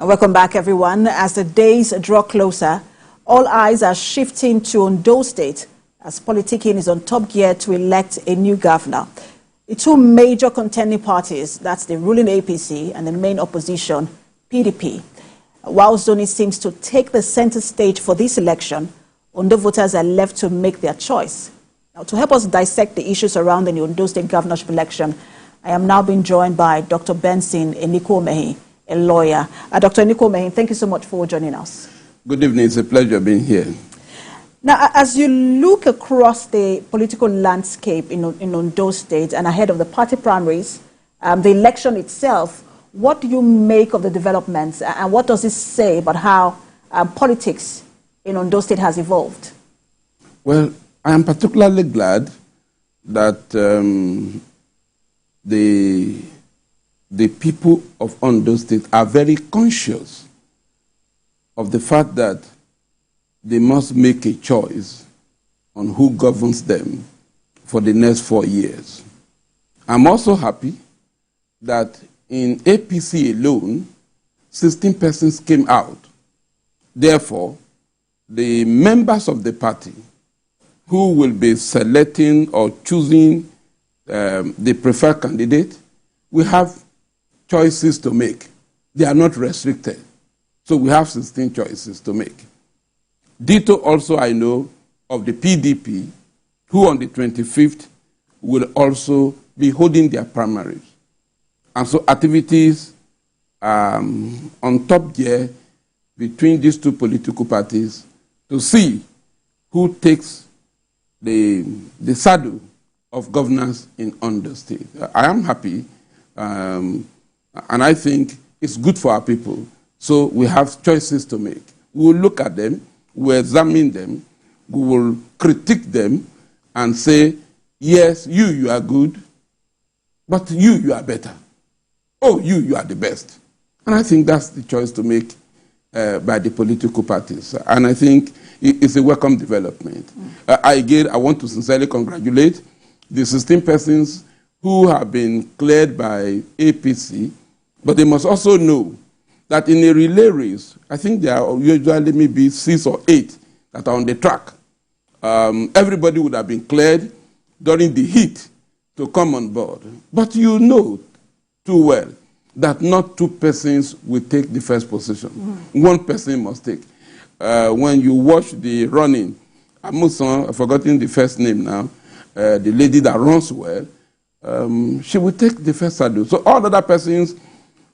Welcome back, everyone. As the days draw closer, all eyes are shifting to Ondo State as politicking is on top gear to elect a new governor. The two major contending parties, that's the ruling APC and the main opposition, PDP. While zoning seems to take the center stage for this election, Ondo voters are left to make their choice. Now, to help us dissect the issues around the Ondo State governorship election, I am now being joined by Dr. Benson Enikomehi, a lawyer. Dr. Enikomehi, thank you so much for joining us. Good evening. It's a pleasure being here. Now, as you look across the political landscape in Ondo State and ahead of the party primaries, the election itself, what do you make of the developments and what does it say about how politics in Ondo State has evolved? Well, I am particularly glad that the people of Ondo State are very conscious of the fact that they must make a choice on who governs them for the next 4 years. I'm also happy that in APC alone, 16 persons came out. Therefore, the members of the party who will be selecting or choosing the preferred candidate will have choices to make. They are not restricted. So we have 16 choices to make. Ditto also I know of the PDP, who on the 25th will also be holding their primaries. And so activities on top gear between these two political parties to see who takes the saddle of governance in Ondo State. I am happy, and I think it's good for our people. So we have choices to make. We will look at them, we will examine them, we will critique them and say, yes, you are good, but you are better. Oh, you are the best. And I think that's the choice to make by the political parties. And I think it's a welcome development. I want to sincerely congratulate the 16 persons who have been cleared by APC, but they must also know that in a relay race, I think there are usually maybe 6 or 8 that are on the track. Everybody would have been cleared during the heat to come on board. But you know too well that not 2 persons will take the first position. One person must take. When you watch the running, I've forgotten the first name now, the lady that runs well, she will take the first saddle. So all other persons,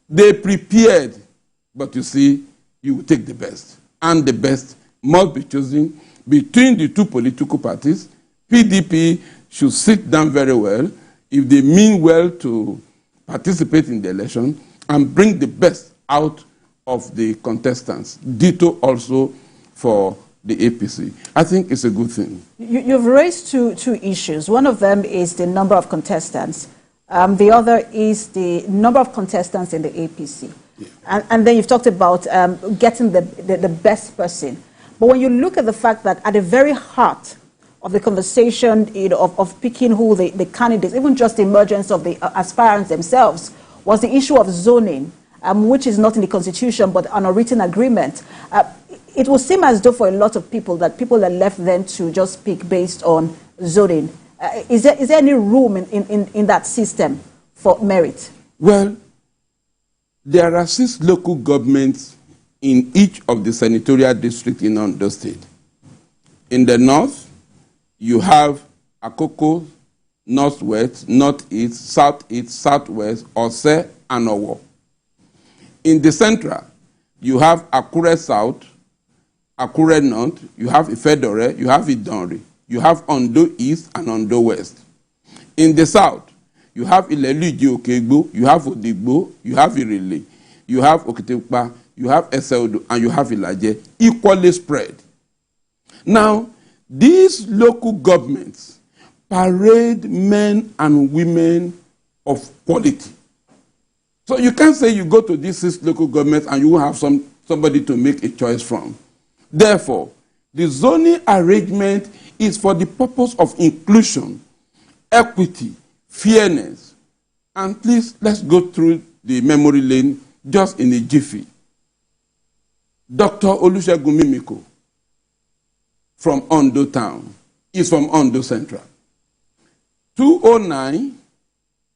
they prepared, but you see, you will take the best. And the best must be chosen between the two political parties. PDP should sit down very well if they mean well to participate in the election and bring the best out of the contestants. Ditto also for the APC. I think it's a good thing. You've raised two issues. One of them is the number of contestants. The other is the number of contestants in the APC. Yeah. And then you've talked about getting the best person. But when you look at the fact that at the very heart of the conversation of picking who the candidates, even just the emergence of the aspirants themselves, was the issue of zoning, which is not in the Constitution but on a written agreement. It will seem as though for a lot of people that people are left then to just pick based on zoning. Is there any room in that system for merit? Well, there are 6 local governments in each of the senatorial districts in Ondo State. In the north, you have Akoko, northwest, northeast, southeast, southwest, Ose, and Owo. In the central, you have Akure South, Akure North, you have Ifedore, you have Idonri, you have Ondo East and Ondo West. In the south, you have Ilelu Okegbo, you have Odigbo, you have Irele, you have Okitepa, you have Eseodo, and you have Ilaje, equally spread. Now, these local governments parade men and women of quality. So you can't say you go to these 6 local governments and you will have somebody to make a choice from. Therefore, the zoning arrangement is for the purpose of inclusion, equity, fairness. And please, let's go through the memory lane just in a jiffy. Dr. Olusegun Mimiko from Ondo town is from Ondo Central. 209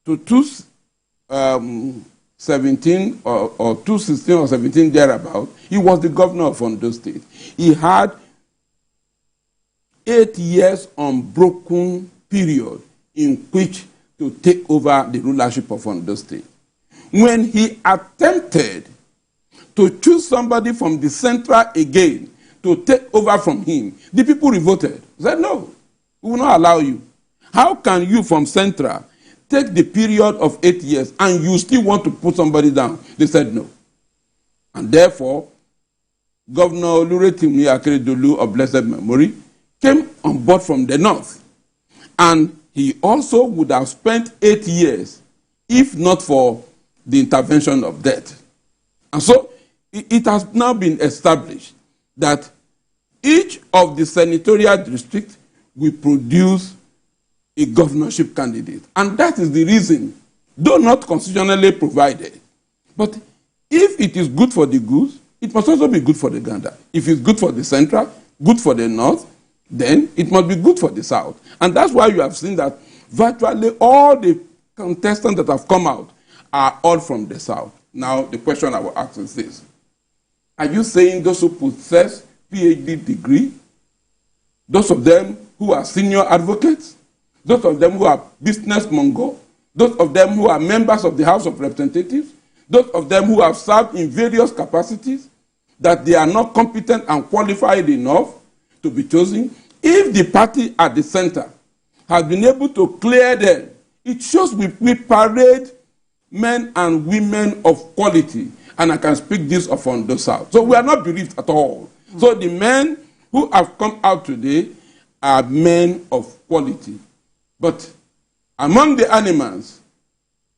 to 217 or 216 or 17 thereabout, he was the governor of Ondo State. He had 8 years unbroken period in which to take over the rulership of Ondo State. When he attempted to choose somebody from the central again to take over from him, the people revolted. Said, no, we will not allow you. How can you from central take the period of 8 years and you still want to put somebody down? They said no. And therefore, Governor Oluretimi Akeredolu of blessed memory came on board from the north. And he also would have spent 8 years if not for the intervention of death. And so it has now been established that each of the senatorial districts will produce a governorship candidate. And that is the reason, though not constitutionally provided, but if it is good for the goose, it must also be good for the gander. If it's good for the central, good for the north, then it must be good for the south. And that's why you have seen that virtually all the contestants that have come out are all from the south. Now, the question I will ask is this. Are you saying those who possess PhD degree, those of them who are senior advocates, those of them who are business mongo, those of them who are members of the House of Representatives, those of them who have served in various capacities, that they are not competent and qualified enough to be chosen? If the party at the center has been able to clear them, it shows we parade men and women of quality. And I can speak this of Ondo South. So we are not bereaved at all. So the men who have come out today are men of quality. But among the animals,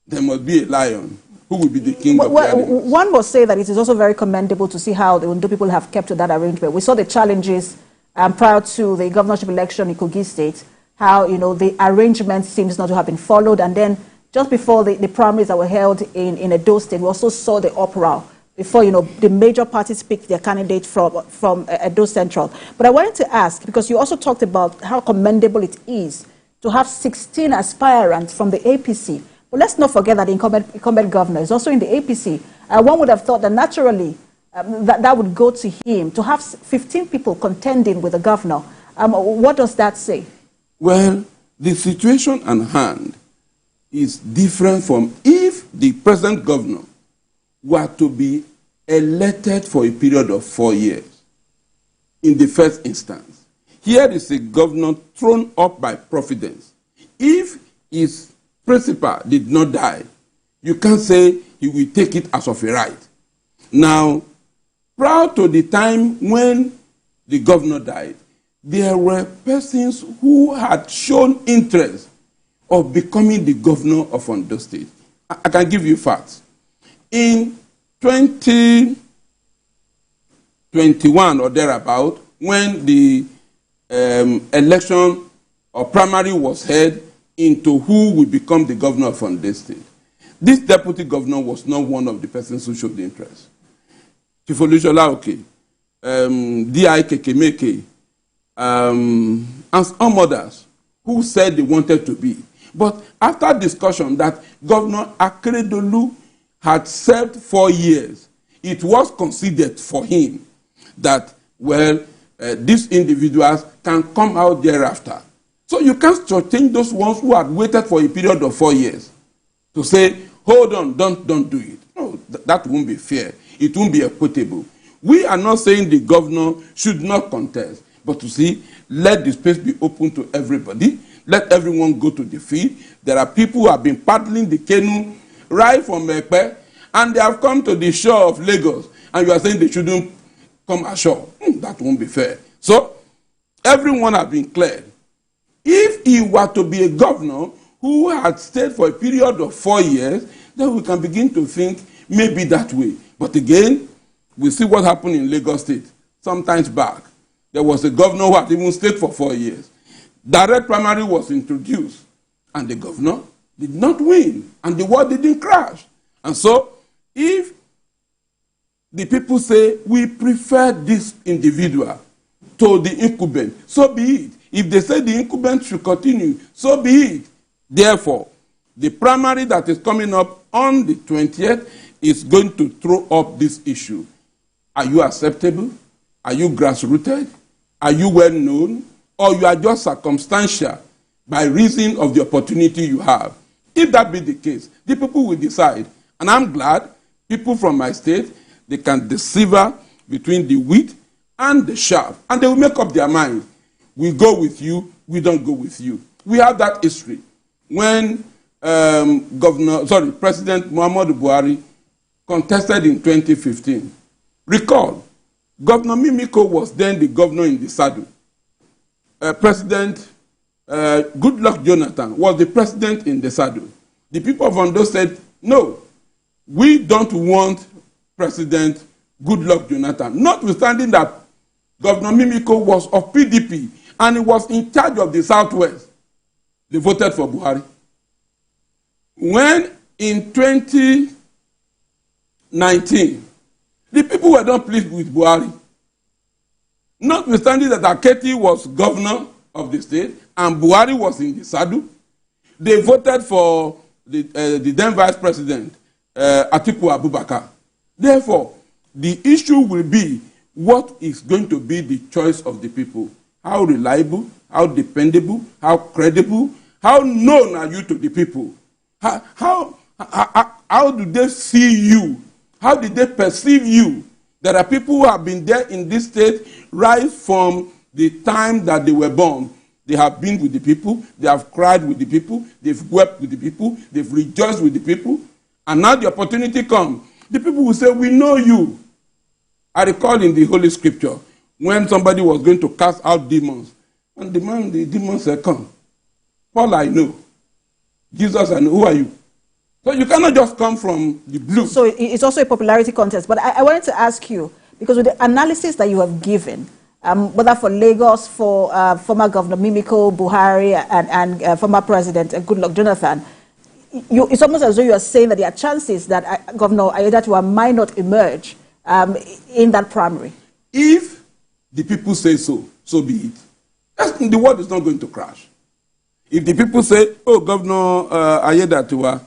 there must be a lion who will be the king of the animals. One must say that it is also very commendable to see how the Ondo people have kept to that arrangement. We saw the challenges prior to the governorship election in Kogi State, how the arrangement seems not to have been followed, and then just before the primaries that were held in Edo State, we also saw the uproar before the major parties picked their candidate from Edo Central. But I wanted to ask, because you also talked about how commendable it is to have 16 aspirants from the APC. But let's not forget that the incumbent governor is also in the APC. One would have thought that naturally that would go to him. To have 15 people contending with the governor, what does that say? Well, the situation at hand is different from if the present governor were to be elected for a period of 4 years in the first instance. Here is a governor thrown up by providence. If his principal did not die, you can't say he will take it as of a right. Now, prior to the time when the governor died, there were persons who had shown interest of becoming the governor of Ondo State. I can give you facts. In 2021 or thereabout, when the election or primary was held into who will become the governor of Ondo State, this deputy governor was not one of the persons who showed interest. Chief Olushola Oke, D.I. Kekemeke, and some others who said they wanted to be. But after discussion that Governor Akeredolu had served 4 years, it was considered for him that, well, these individuals can come out thereafter. So you can't shortchange those ones who had waited for a period of 4 years to say, hold on, don't do it. No, that won't be fair. It won't be equitable. We are not saying the governor should not contest, but to see, let the space be open to everybody. Let everyone go to the field. There are people who have been paddling the canoe right from Ekpe, and they have come to the shore of Lagos, and you are saying they shouldn't come ashore. That won't be fair. So, everyone has been cleared. If he were to be a governor who had stayed for a period of 4 years, then we can begin to think maybe that way. But again, we see what happened in Lagos State sometimes back. There was a governor who had even stayed for 4 years. Direct primary was introduced, and the governor did not win, and the world didn't crash. And so, if the people say, we prefer this individual to the incumbent, so be it. If they say the incumbent should continue, so be it. Therefore, the primary that is coming up on the 20th is going to throw up this issue. Are you acceptable? Are you grassrooted? Are you well known? Or you are just circumstantial by reason of the opportunity you have? If that be the case, the people will decide. And I'm glad people from my state, they can decipher between the wheat and the chaff, and they will make up their mind. We go with you, we don't go with you. We have that history. When President Muhammadu Buhari contested in 2015, recall, Governor Mimiko was then the governor in the saddle. President Goodluck Jonathan was the president in the saddle. The people of Ondo said, no, we don't want President Goodluck Jonathan, notwithstanding that Governor Mimiko was of PDP and he was in charge of the Southwest. They voted for Buhari. When in 2019, the people were not pleased with Buhari, notwithstanding that Aketi was governor of the state and Buhari was in the saddle, they voted for the then vice president, Atiku Abubakar. Therefore, the issue will be what is going to be the choice of the people. How reliable, how dependable, how credible, how known are you to the people? How do they see you? How did they perceive you? There are people who have been there in this state right from the time that they were born. They have been with the people, they have cried with the people, they've wept with the people, they've rejoiced with the people, and now the opportunity comes. The people will say, we know you. I recall in the Holy Scripture, when somebody was going to cast out demons, and the demon said, come. Paul, I know. Jesus, I know. Who are you? So you cannot just come from the blue. So it's also a popularity contest. But I wanted to ask you, because with the analysis that you have given, whether for Lagos, for former Governor Mimiko, Buhari, and former President Goodluck Jonathan, it's almost as though you are saying that there are chances that Governor Aiyedatiwa might not emerge in that primary. If the people say so, so be it. The world is not going to crash. If the people say, oh, Governor Aiyedatiwa,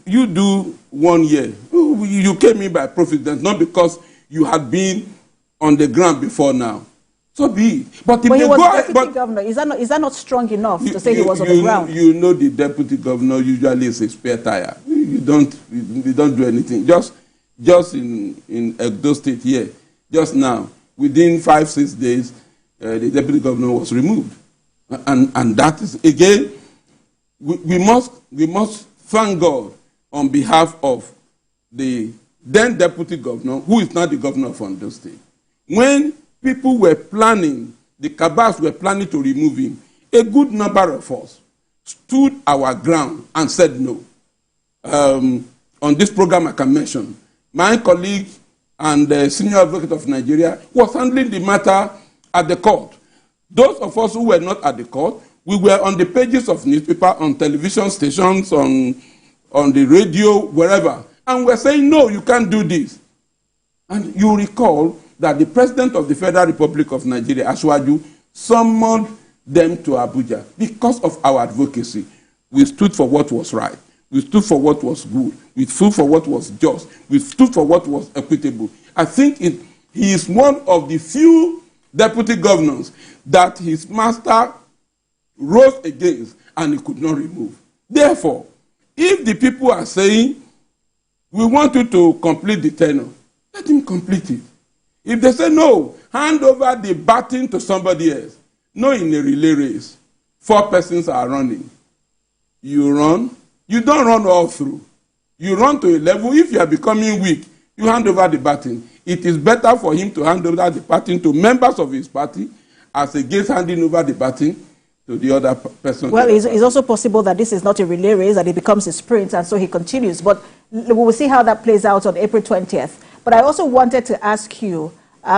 you do 1 year. You came in by providence, not because you had been on the ground before now. So be it. But if he was deputy governor. Is that not strong enough to say he was on the ground? You know the deputy governor usually is a spare tire. You don't do anything. Just in Ondo State here, just now, within 5-6 days, the deputy governor was removed. And that is, again, we must thank God on behalf of the then deputy governor, who is now the governor of Ondo State. When people were planning, the cabals were planning to remove him, a good number of us stood our ground and said no. On this program I can mention, my colleague and the senior advocate of Nigeria was handling the matter at the court. Those of us who were not at the court, we were on the pages of newspaper, on television stations, on the radio, wherever. And we're saying, no, you can't do this. And you recall that the president of the Federal Republic of Nigeria, Asiwaju, summoned them to Abuja because of our advocacy. We stood for what was right. We stood for what was good. We stood for what was just. We stood for what was equitable. I think he is one of the few deputy governors that his master rose against and he could not remove. Therefore, if the people are saying, we want you to complete the tenure, let him complete it. If they say no, hand over the baton to somebody else. No, in a relay race, 4 persons are running. You run, you don't run all through. You run to a level, if you are becoming weak, you hand over the baton. It is better for him to hand over the baton to members of his party as against handing over the baton to the other person. Well, it's also possible that this is not a relay race, that it becomes a sprint, and so he continues. But we will see how that plays out on April 20th. But I also wanted to ask you,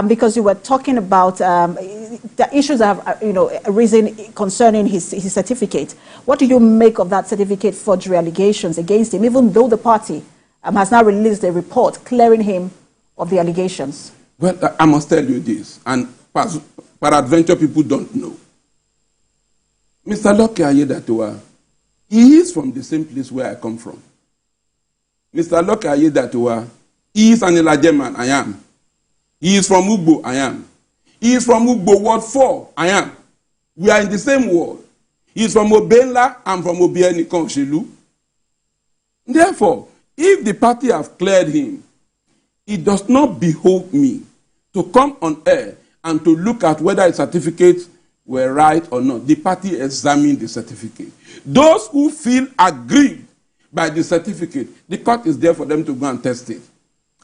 because you were talking about the issues that have arisen concerning his certificate. What do you make of that certificate forgery allegations against him, even though the party has now released a report clearing him of the allegations? Well, I must tell you this, and peradventure people don't know. Mr. Lucky Aiyedatiwa, he is from the same place where I come from. Mr. Lucky Aiyedatiwa, he is an Elajeman, I am. He is from Ugbo, I am. He is from Ugbo, Ward 4, I am. We are in the same ward. He is from Obenla, I'm from Obianikon Shelu. Therefore, if the party have cleared him, it does not behoove me to come on air and to look at whether his certificates were right or not. The party examined the certificate. Those who feel aggrieved by the certificate, the court is there for them to go and test it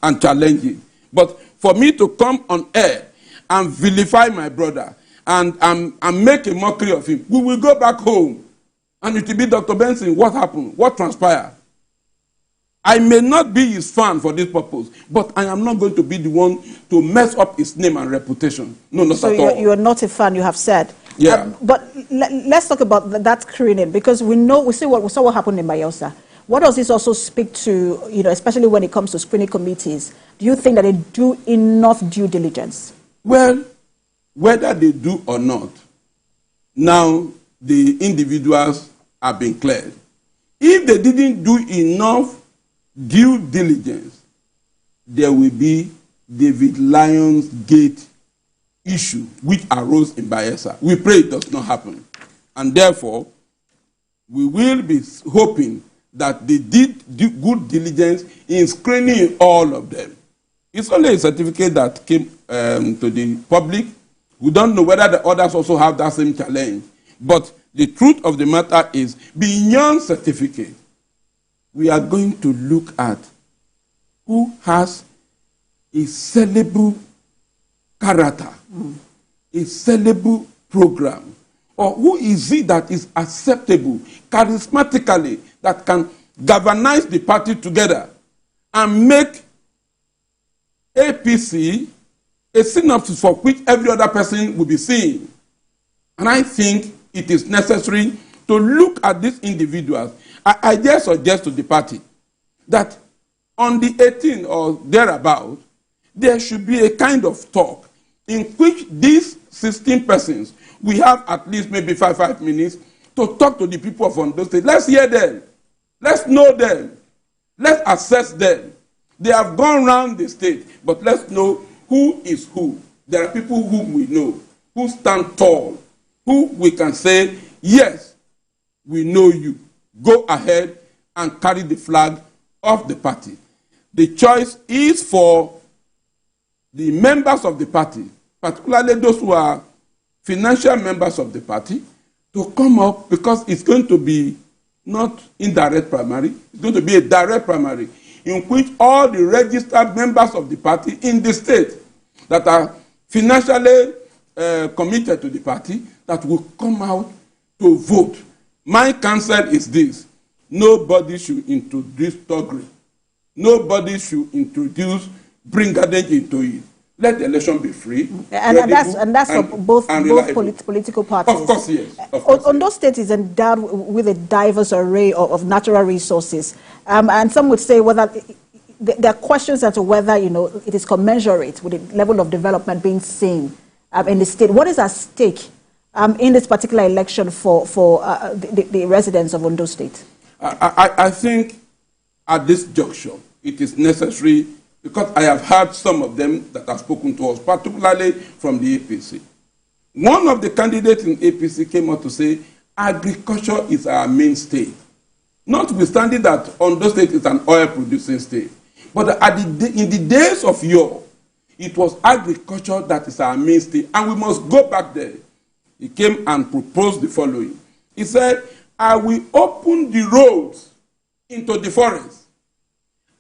and challenge it. But for me to come on air and vilify my brother and make a mockery of him, we will go back home and it will be Dr. Benson, what happened? What transpired? I may not be his fan for this purpose, but I am not going to be the one to mess up his name and reputation. No, not at all. So you are not a fan, you have said. Yeah. But let's talk about that screening, because we saw what happened in Bayelsa. What does this also speak to, especially when it comes to screening committees? Do you think that they do enough due diligence? Well, whether they do or not, now the individuals have been cleared. If they didn't do enough due diligence, there will be David Lyons Gate issue which arose in Bayelsa. We pray it does not happen. And therefore, we will be hoping that they did good diligence in screening all of them. It's only a certificate that came to the public. We don't know whether the others also have that same challenge. But the truth of the matter is, beyond certificate, we are going to look at who has a sellable character, a sellable program, or who is it that is acceptable charismatically, that can galvanize the party together and make APC a synopsis for which every other person will be seeing. And I think it is necessary to look at these individuals. I just suggest to the party that on the 18th or thereabout, there should be a kind of talk in which these 16 persons, we have at least maybe 5 minutes to talk to the people of Ondo State. Let's hear them. Let's know them. Let's assess them. They have gone around the state, but let's know who is who. There are people whom we know, who stand tall, who we can say, yes, we know you. Go ahead and carry the flag of the party. The choice is for the members of the party, particularly those who are financial members of the party, to come up, because it's going to be not indirect primary, it's going to be a direct primary in which all the registered members of the party in the state that are financially committed to the party that will come out to vote. My counsel is this: nobody should introduce thuggery. Nobody should bring advantage into it. Let the election be free. And that's for both political parties. Of course, yes. Of course, Ondo State is endowed with a diverse array of natural resources. And some would say whether there are questions as to whether it is commensurate with the level of development being seen in the state. What is at stake in this particular election for the residents of Ondo State? I think at this juncture it is necessary, because I have heard some of them that have spoken to us, particularly from the APC. One of the candidates in APC came out to say, agriculture is our mainstay. Notwithstanding that Ondo State is an oil-producing state. But in the days of yore, it was agriculture that is our mainstay, and we must go back there. He came and proposed the following. He said, I will open the roads into the forest.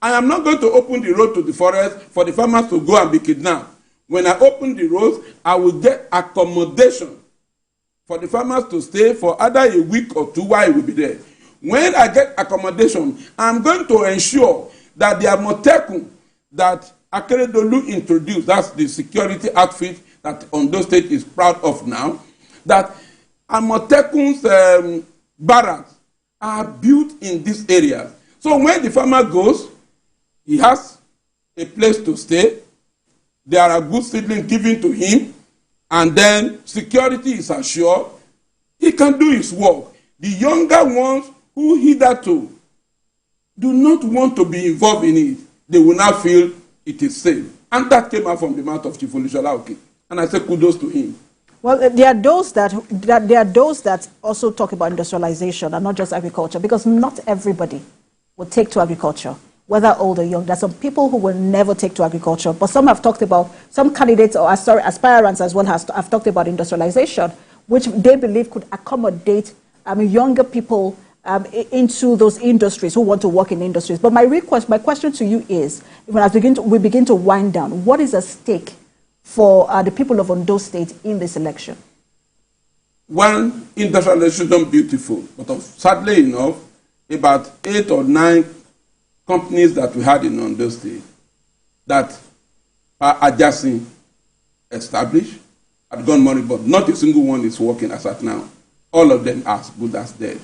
I am not going to open the road to the forest for the farmers to go and be kidnapped. When I open the roads, I will get accommodation for the farmers to stay for either a week or 2 while I will be there. When I get accommodation, I'm going to ensure that the Amotekun that Akeredolu introduced, that's the security outfit that Ondo State is proud of now, that Amotekun's barracks are built in this area. So when the farmer goes, he has a place to stay, there are good seedlings given to him, and then security is assured, he can do his work. The younger ones who hitherto do not want to be involved in it, they will not feel it is safe. And that came out from the mouth of Chief Olushola Oke. And I say kudos to him. Well, there are those that also talk about industrialization and not just agriculture, because not everybody will take to agriculture, whether old or young. There are some people who will never take to agriculture, but some have talked about, some candidates or aspirants as well have talked about industrialization, which they believe could accommodate younger people into those industries who want to work in industries. But my question to you is, as we begin to wind down, what is at stake for the people of Ondo State in this election? One, industrialization beautiful, but sadly enough, about 8 or 9 companies that we had in Ondo State that are adjacent, established, have gone money, but not a single one is working as at now. All of them are as good as dead.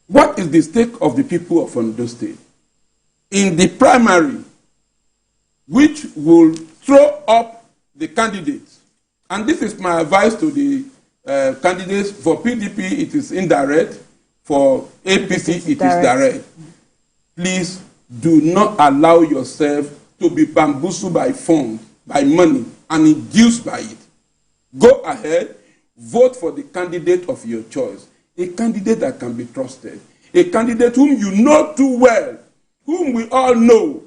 What is the stake of the people of Ondo State? In the primary, which will throw up the candidates, and this is my advice to the candidates. For PDP, it is indirect. For APC, it is direct. Please do not allow yourself to be bamboozled by funds, by money, and induced by it. Go ahead, vote for the candidate of your choice. A candidate that can be trusted. A candidate whom you know too well, whom we all know.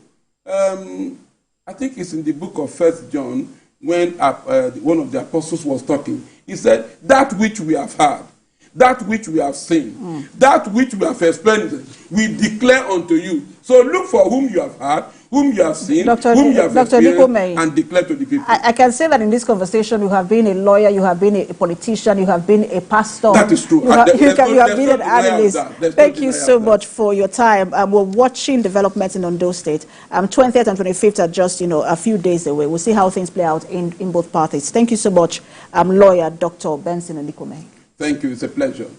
I think it's in the book of 1 John, when one of the apostles was talking. He said, that which we have heard, that which we have seen, that which we have experienced, we declare unto you. So look for whom you have heard, whom you have seen, whom you have experienced, and declare to the people. I can say that in this conversation, you have been a lawyer, you have been a politician, you have been a pastor. That is true. You have been an analyst. Thank you so much for your time. We're watching developments in Ondo State. 20th and 25th are just a few days away. We'll see how things play out in both parties. Thank you so much, lawyer Dr. Benson and Nikome. Thank you. It's a pleasure.